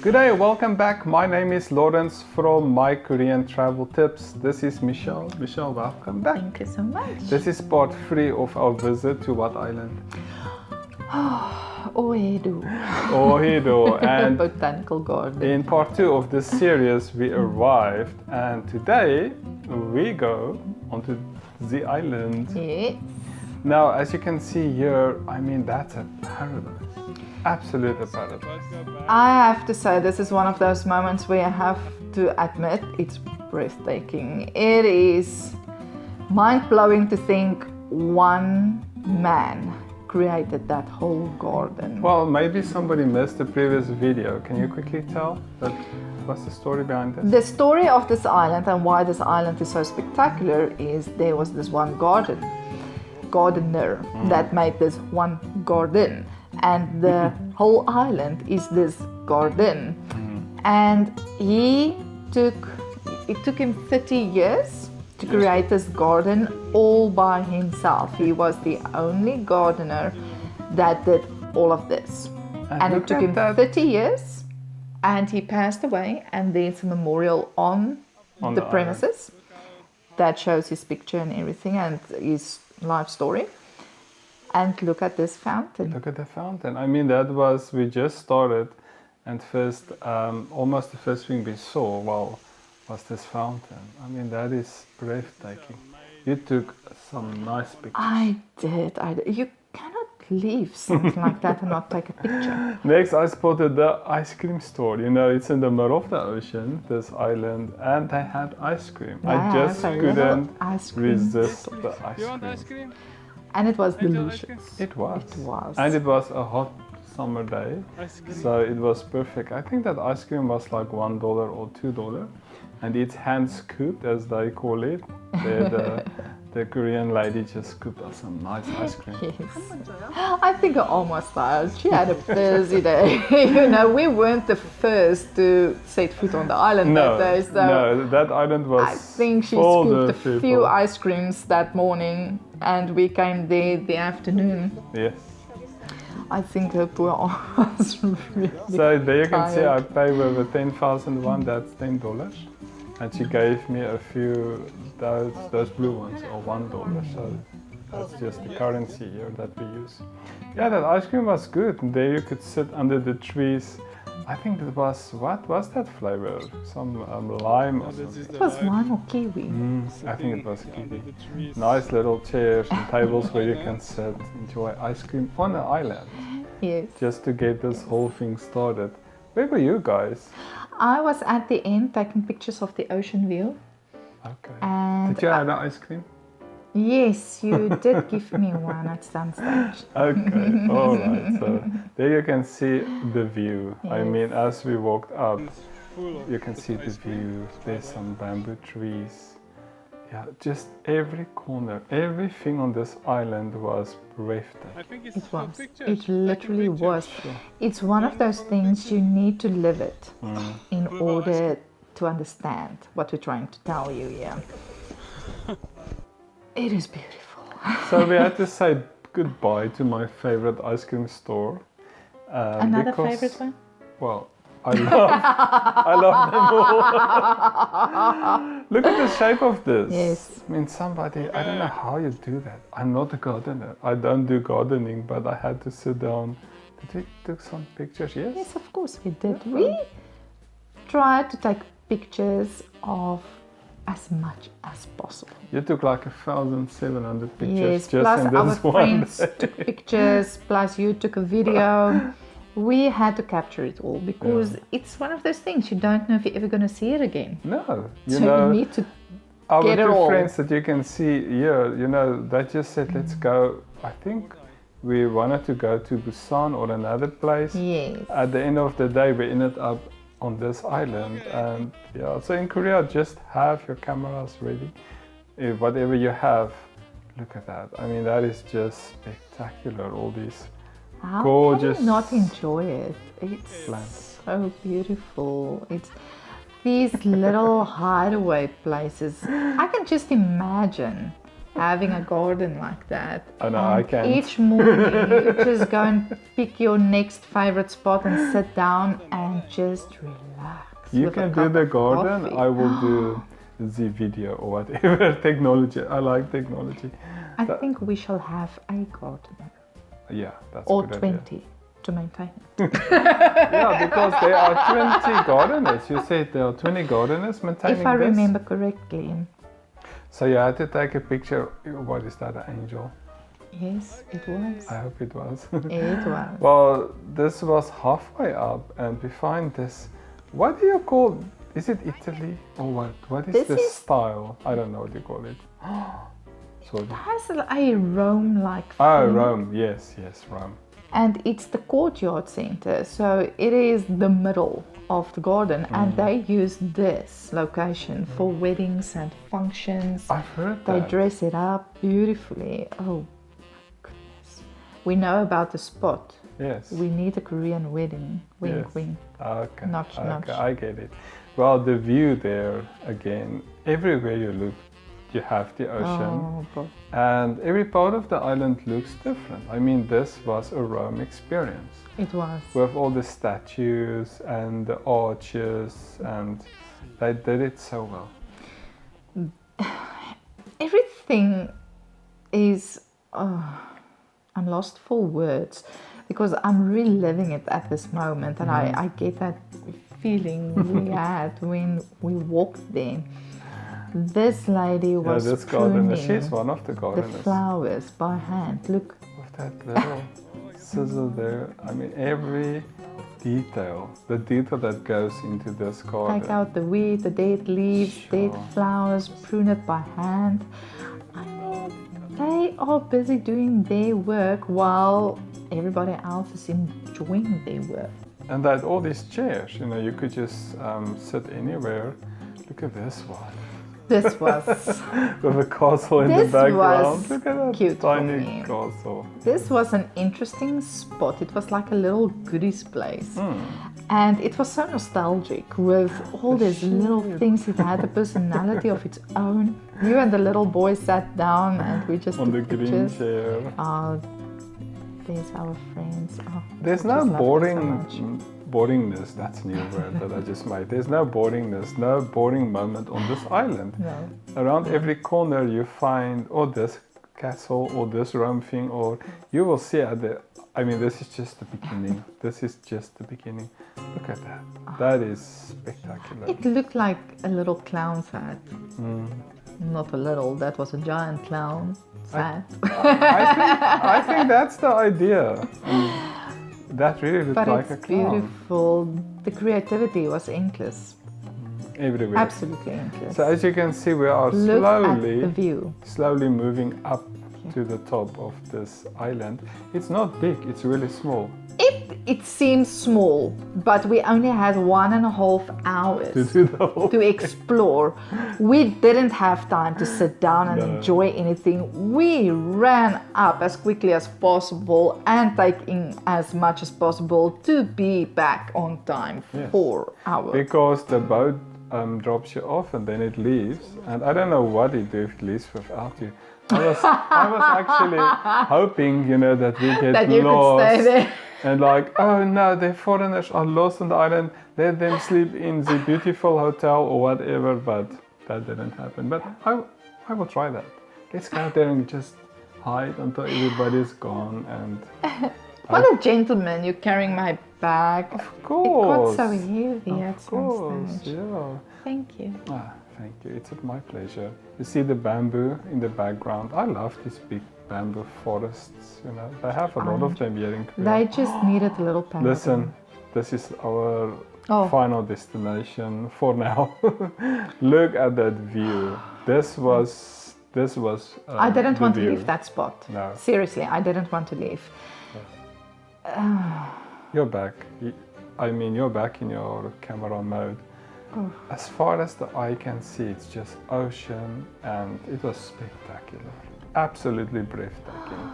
Good day, welcome back. My name is Lawrence from My Korean Travel Tips. This is Michelle. Michelle, welcome back. Thank you so much. This is part 3 of our visit to what island? Oedo. Oedo. And Botanical garden. in part 2 of this series, we arrived, and today we go onto the island. Yes. Now, as you can see here, I mean, that's a paradise. Absolute paradise. I have to say, this is one of those moments where I have to admit it's breathtaking. It is mind-blowing to think one man created that whole garden. Well, maybe somebody missed the previous video. Can you quickly tell what's the story behind this? The story of this island and why this island is so spectacular is there was this one gardener that made this one garden, and the whole island is this garden. And it took him 30 years to create this garden all by himself. He was the only gardener that did all of this. And it took him 30 years, and he passed away, and there's a memorial on the premises that shows his picture and everything and his life story. And look at this fountain. Look at the fountain. I mean, we just started, and almost the first thing we saw, was this fountain. I mean, that is breathtaking. You took some nice pictures. I did. You cannot leave something like that and not take a picture. Next, I spotted the ice cream store. You know, it's in the middle of the ocean, this island, and they had ice cream. I just couldn't resist the ice cream. And it was delicious. It was. It was. And it was a hot summer day, so it was perfect. I think that ice cream was like $1 or $2, and it's hand scooped, as they call it. The Korean lady just scooped us some nice ice cream. Yes. I think I almost died. She had a busy day. You know, we weren't the first to set foot on the island that day. So no, that island was. I think she scooped a few ice creams that morning, and we came there the afternoon. Yes. I think her poor arm was really So there you can see I tired. paid with a 10,000 won, that's $10. And she gave me a few, those blue ones, or $1. So that's just the currency here that we use. Yeah, that ice cream was good. And there you could sit under the trees. I think it was, what was that flavor? Some lime or something. It was lime or kiwi. I think it was kiwi. Nice little chairs and tables where you can sit, enjoy ice cream on an island. Yes. Just to get this whole thing started. Where were you guys? I was at the end taking pictures of the ocean view. Okay. And Did you have an ice cream? yes, you did give me one at some stage. Okay, all right. So there you can see the view. I mean, as we walked up, you can see the view. There's some bamboo trees. Yeah, just every corner, everything on this island was breathtaking. It was. It literally was. It's one of those things you need to live it in order to understand what we're trying to tell you here. It is beautiful. So we had to say goodbye to my favorite ice cream store. Another favorite one? Well, I love them all. Look at the shape of this. Yes. I mean, I don't know how you do that. I'm not a gardener. I don't do gardening, but I had to sit down. Did we take some pictures? Yes? Yes, of course we did. We tried to take pictures of as much as possible. You took like 1,700 pictures Yes, just plus in our this one friends day. took pictures, plus you took a video. We had to capture it all because it's one of those things you don't know if you're ever going to see it again. No, You need to our get it two all. friends that you can see here, you know, they just said, let's go. I think we wanted to go to Busan or another place. Yes. At the end of the day, we ended up on this island. And yeah, so in Korea, just have your cameras ready. Whatever you have, look at that. I mean, that is just spectacular. All these How gorgeous can you not enjoy it? It's plants. so beautiful. It's these little hideaway places. I can just imagine having a garden like that. I know, And I can't. each morning you just go and pick your next favorite spot and sit down and just relax. You with a can do cup the of garden, coffee. I will do the video or whatever. Technology, I like technology. I think we shall have a garden. Yeah, that's Or a good 20 idea. to maintain it. Yeah, because there are 20 gardeners. You said there are 20 gardeners maintaining If I this. remember correctly. So you had to take a picture. What is that, an angel? Yes, it was. I hope it was. It was. Well, this was halfway up and we find this, what do you call, is it Italy or what? What is This this is- style? I don't know what you call it. Sorry. It has a Rome-like Oh, feel. Rome, yes, Rome. And it's the courtyard center, so it is the middle of the garden, and they use this location for weddings and functions. I've heard They that. dress it up beautifully. Oh, goodness. We know about the spot. Yes. We need a Korean wedding. Wink, Yes. wink. Okay. Notch, okay, notch. I get it. Well, the view there, again, everywhere you look, you have the ocean. Oh, boy. And every part of the island looks different. I mean, this was a Rome experience It was. with all the statues and the arches, and they did it so well. Everything is. I'm lost for words because I'm reliving it at this moment, and I get that feeling we had when we walked there. This lady was Yeah, this gardener, pruning she's one of the the gardeners. flowers by hand. Look, With that little sizzle there, I mean, every detail, the detail that goes into this garden. take out the weed, the dead leaves, dead Sure. flowers, prune it by hand. I mean, they are busy doing their work while everybody else is enjoying their work. And that all these chairs, you know, you could just sit anywhere. Look at this one. This was With a castle in This the background. was Look at that cute for tiny me. castle. this was an interesting spot. It was like a little goodies place. Hmm. And it was so nostalgic with all these little things. It had a personality of its own. You and the little boy sat down and we just On the took green pictures. chair. There's our friends. Oh, There's I no just love them so boring much. boringness. That's a new word that I just made. There's no boringness, no boring moment on this island. No. Around every corner you find this castle or this Rome thing, or you will see at the. I mean, this is just the beginning. This is just the beginning. Look at that. That is spectacular. It looked like a little clown's hat. Mm. Not a little, that was a giant clown hat. I think that's the idea. That really looked But like a it's clown. beautiful. The creativity was endless. Everywhere. Absolutely endless. So as you can see, we are Look at the view. slowly moving up to the top of this island. It's not big, it's really small. It seems small, but we only had 1.5 hours To do the whole to explore. We didn't have time to sit down and No. enjoy anything. We ran up as quickly as possible and take in as much as possible to be back on time Yes. for our. Because the boat drops you off and then it leaves. And I don't know what it do if it leaves without you. I was actually hoping, you know, that we get That you could lost. stay there. And like, oh no, the foreigners are lost on the island. Let them sleep in the beautiful hotel or whatever. But that didn't happen. But I will try that. Let's go there and just hide until everybody's gone. And What a gentleman, you're carrying my bag. of It course, got so heavy at of some course, stage. yeah. Thank you. Thank you. It's my pleasure. You see the bamboo in the background. I love these big bamboo forests. You know, they have a lot of them here in Korea. They just needed a little paddle. Listen, this is our Oh. final destination for now. Look at that view. This was. I didn't the want to view. leave that spot. No. Seriously, I didn't want to leave. You're back. I mean, you're back in your camera mode. Oh. As far as the eye can see, it's just ocean, and it was spectacular. Absolutely breathtaking.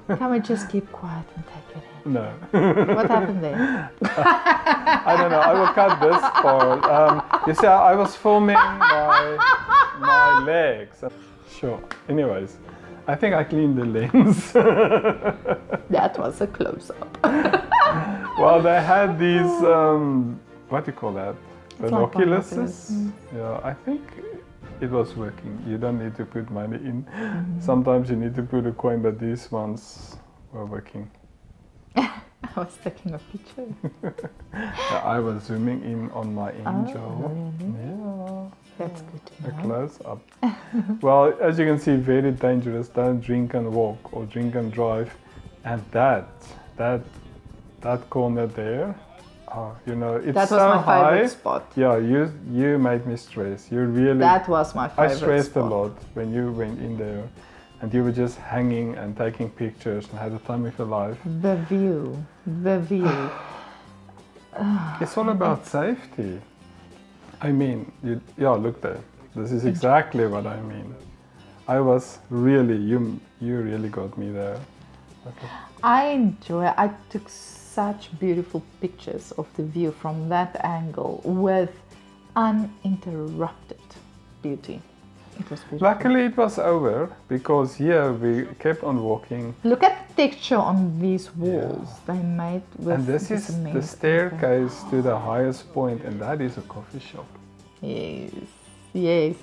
Can we just keep quiet and take it in? No. What happened there? I don't know. I will cut this part. You see, I was filming my legs. Sure. Anyways, I think I cleaned the lens. That was a close-up. Well, they had these, what do you call that? It's like Binoculars. binoculars. Yeah, I think it was working. You don't need to put money in. Sometimes you need to put a coin, but these ones were working. I was taking a picture. I was zooming in on my angel. Really? Yeah. That's good to A know. close up. Well, as you can see, very dangerous. Don't drink and walk or drink and drive. And that corner there, you know, it's That was so my high. favorite spot. Yeah, you made me stress. You really. That was my I favorite stressed spot. a lot when you went in there, and you were just hanging and taking pictures and had the time of your life. The view. It's all about safety. I mean, look there. This is exactly what I mean. I was really, you really got me there. Okay. I enjoy it. I took such beautiful pictures of the view from that angle with uninterrupted beauty. It was beautiful. Luckily it was over, because here we kept on walking, Look at the texture on these walls. They made with and this is the cement. staircase to the highest point, and that is a coffee shop. Yes.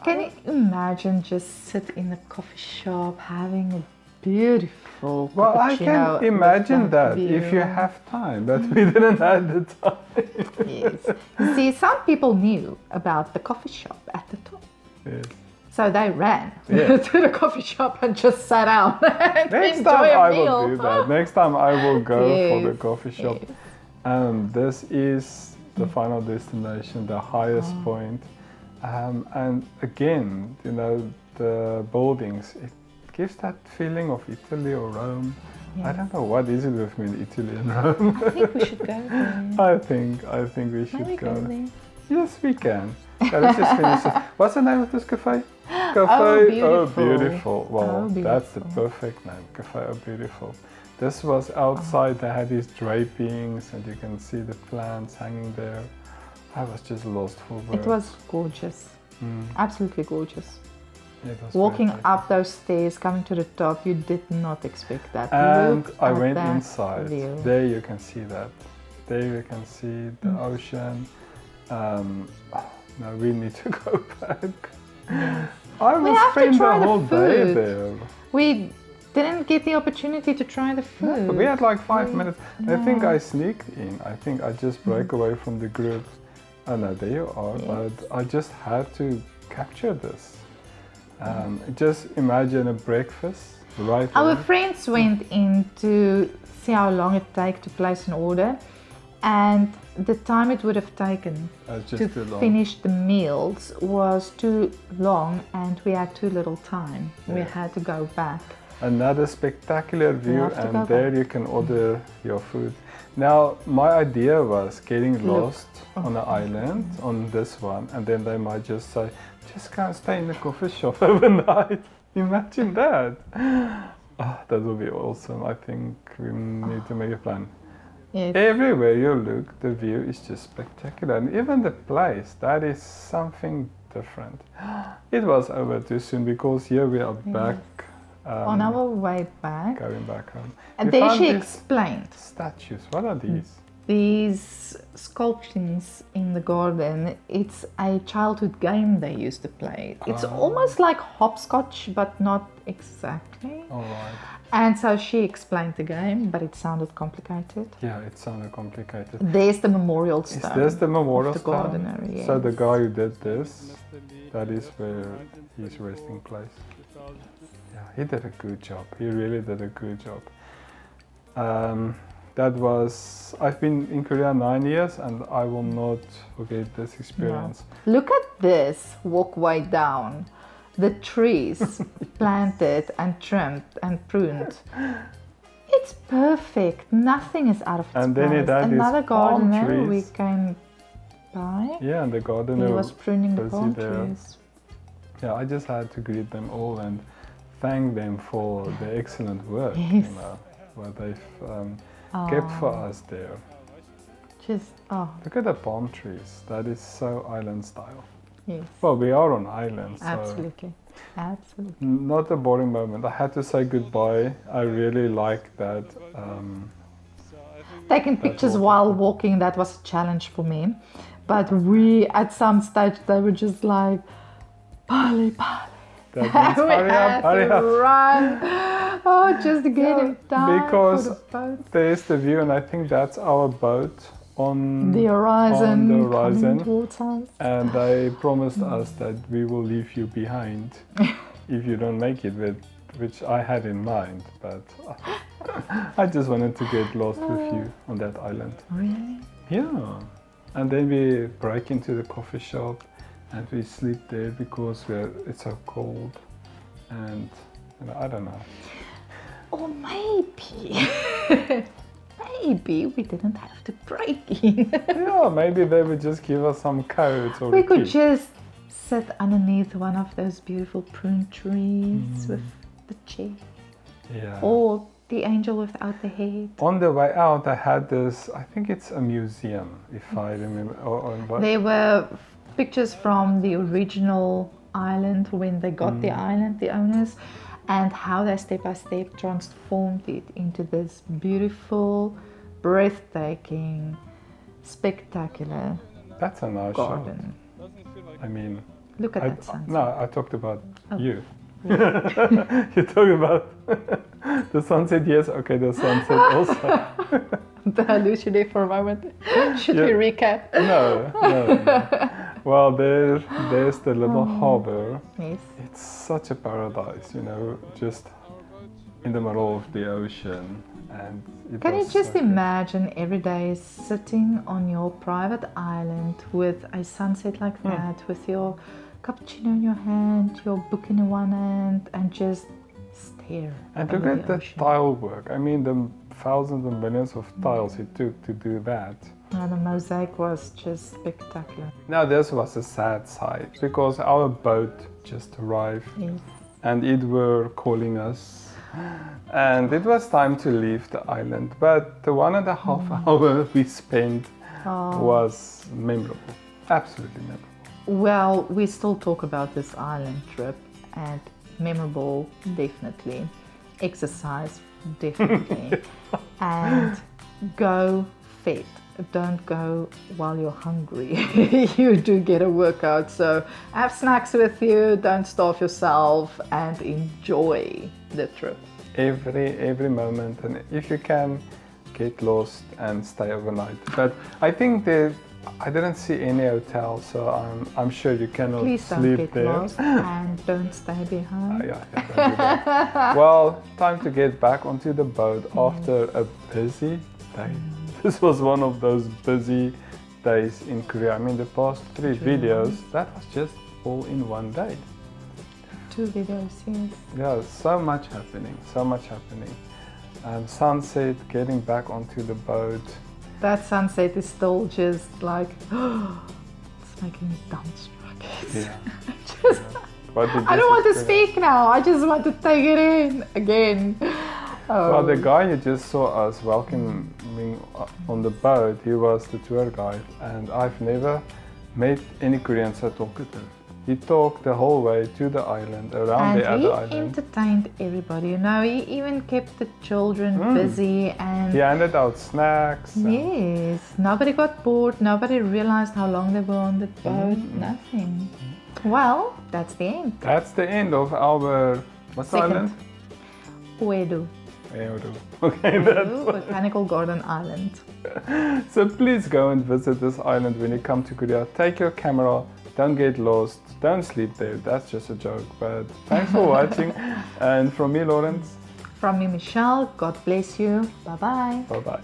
Can you imagine just sit in a coffee shop having a beautiful Well, I cappuccino can imagine with that view? if you have time, but we didn't have the time. Yes. You see, some people knew about the coffee shop at the top. Yes. So they ran Yeah. to the coffee shop and just sat down and Next enjoy time a I meal. will do that. Next time I will go for the Yes, coffee shop. yes. And this is the final destination, the highest point. And again, you know, the buildings, it gives that feeling of Italy or Rome. I don't know what is it with me in Italy and Rome. I think we should go there. I think we should Maybe go go. there. Yes, we can. Yeah, let's just finish it. What's the name of this cafe? Beautiful. Beautiful. Well, Oh, that's the Beautiful. perfect name. Cafe Oh Beautiful. This was outside. They had these drapings, and you can see the plants hanging there. I was just lost for words. It was gorgeous. Mm, Absolutely gorgeous. it was Walking perfect. up those stairs, coming to the top, you did not expect that. And Look I at went that inside. view. There you can see that. There you can see the Mm. ocean. Now we need to go back. I will have to spend the try the whole day food. there. We didn't get the opportunity to try the food. We had like 5 minutes. I think No. I sneaked in. I think I just broke away from the group. Oh no, there you are. Yes. But I just had to capture this. Just imagine a breakfast right Our there. friends went in to see how long it takes to place an order, and the time it would have taken Just to too long. finish the meals was too long, and we had too little time. We Yeah. had to go back. Another spectacular view, have to go and there back. you can order your food. Now, my idea was getting lost on an island on this one, and then they might just say, just go and stay in the coffee shop overnight. Imagine that. That would be awesome. I think we need to make a plan. Yes. Everywhere you look, the view is just spectacular, and even the place, that is something different. It was over too soon, because here we are back. On our way back, Going back home. and We then found she these explained statues. What are these? these sculptures in the garden. It's a childhood game they used to play. It's almost like hopscotch, but not exactly. All right. And so she explained the game, but it sounded complicated. Yeah, it sounded complicated. There's the memorial Is stone. this the memorial of the stone? gardener, So the yes. guy who did this, that is where his resting place. Yeah, he did a good job. He really did a good job. That was, I've been in Korea 9 years, and I will not forget this experience. Look at this walkway down. The trees planted and trimmed and pruned. It's perfect. Nothing is out of its And then place. it had these Another palm gardener we trees. came by. Yeah, and the gardener He was pruning the was palm there. trees. Yeah, I just had to greet them all and thank them for the excellent work, Yes. you know, what they've kept for us there. Just, oh, Look at the palm trees. That is so island style. yes. Well, we are on island, so Absolutely. Absolutely. Not a boring moment. I had to say goodbye. I really liked that. Taking pictures while walking, that was a challenge for me. But we, at some stage, they were just like, Pali, Pali. That means We hurry had up, hurry to up. run. Oh, just getting down Because for the boat. there's the view, and I think that's our boat on The horizon, on the coming horizon. towards us. And they promised us that we will leave you behind if you don't make it, which I had in mind, but I just wanted to get lost with you on that island. Really? Yeah. And then we break into the coffee shop and we sleep there because it's so cold, and I don't know. Or maybe, maybe we didn't have to break in. Yeah, maybe they would just give us some codes or We a could key. just sit underneath one of those beautiful prune trees with the chair. Yeah. Or the angel without the head. On the way out, I had this. I think it's a museum, if I remember. There were pictures from the original island when they got the island, the owners, and how they step by step transformed it into this beautiful, breathtaking, spectacular That's a nice garden. shot. I mean, Look at that sunset. no, I talked about you. Really? You talk about the sunset. Yes, okay, the sunset also. The hallucinate for a moment. Should we recap? No. Well, there's the little harbor. Yes. It's such a paradise, just in the middle of the ocean. And Can you just imagine every day sitting on your private island with a sunset like that, with your cappuccino in your hand, your book in one hand, and just stare And over look at the ocean. tile work. I mean, the thousands and millions of tiles it took to do that. And the mosaic was just spectacular. Now, this was a sad side because our boat just arrived Yes. and it were calling us, and it was time to leave the island. But the 1.5 hour we spent was memorable, absolutely memorable. Well, we still talk about this island trip, and memorable, definitely. Exercise, definitely. And go fit. Don't go while you're hungry. You do get a workout, so have snacks with you, don't starve yourself, and enjoy the trip. Every moment, and if you can, get lost and stay overnight. But I think I didn't see any hotel, so I'm sure you cannot Please don't sleep get there. lost and don't stay behind. Yeah, don't do that. Well, time to get back onto the boat after a busy day. This was one of those busy days in Korea. I mean, the past 3 videos, that was just all in one day. 2 videos, yes. Yeah, so much happening. Sunset, getting back onto the boat. That sunset is still just like, it's making me dumbstruck. Yeah. Just, What did I you don't want to experience? speak now. I just want to take it in again. Oh. Well, the guy you just saw us welcoming on the boat, he was the tour guide, and I've never met any Korean so talkative. He talked the whole way to the island, around And the other island. he entertained everybody, He even kept the children busy, and He handed out snacks. and- yes, nobody got bored. Nobody realized how long they were on the boat. Nothing. Well, that's the end. That's the end of our, what's the Second. island? Oedo. Oedo. Okay, that's Oedo Botanical Garden Island. So please go and visit this island when you come to Korea. Take your camera, don't get lost, don't sleep there. That's just a joke. But thanks for watching. And from me, Lawrence, From me, Michelle, God bless you. Bye-bye. bye-bye.